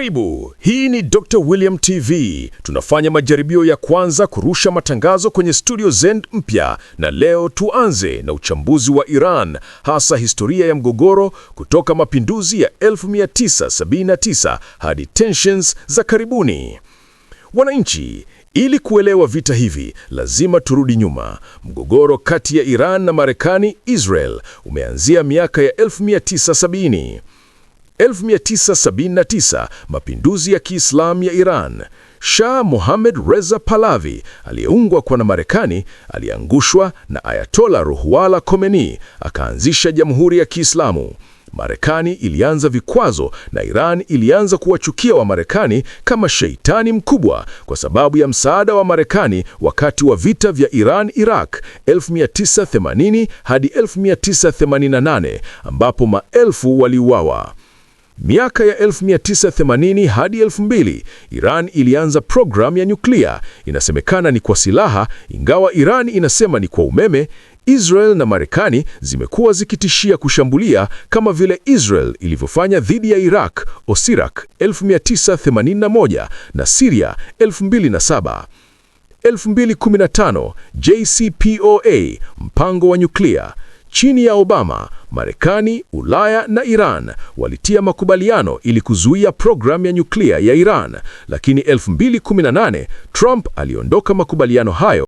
Karibu, hii ni Dr. William TV. Tunafanya majaribio ya kwanza kurusha matangazo kwenye studio Zend mpya, na leo tuanze na uchambuzi wa Iran, hasa historia ya mgogoro kutoka mapinduzi ya 1979 hadi tensions za karibuni. Wananchi, ili kuelewa vita hivi, lazima turudi nyuma. Mgogoro kati ya Iran na Marekani, Israel, umeanzia miaka ya 1970. 1979, mapinduzi ya Kiislamu ya Iran. Shah Mohammad Reza Pahlavi, aliyeungwa kwa na Marekani, aliangushwa na Ayatollah Ruhollah Khomeini, akaanzisha Jamhuri ya Kiislamu. Marekani ilianza vikwazo na Iran ilianza kuwachukia wa Marekani kama sheitani mkubwa kwa sababu ya msaada wa Marekani wakati wa vita vya Iran-Iraq 1980 hadi 1988, ambapo maelfu waliuawa. Miaka ya 1980 hadi 2000, Iran ilianza programu ya nyuklia. Inasemekana ni kwa silaha, ingawa Iran inasema ni kwa umeme. Israel na Marekani zimekuwa zikitishia kushambulia kama vile Israel ilivyofanya dhidi ya Iraq, Osirak 1981 na Syria 2007. 2015, JCPOA, mpango wa nyuklia. Chini ya Obama, Marekani, Ulaya na Iran walitia makubaliano ili kuzuia programu ya nyuklia ya Iran, lakini 2018 Trump aliondoka makubaliano hayo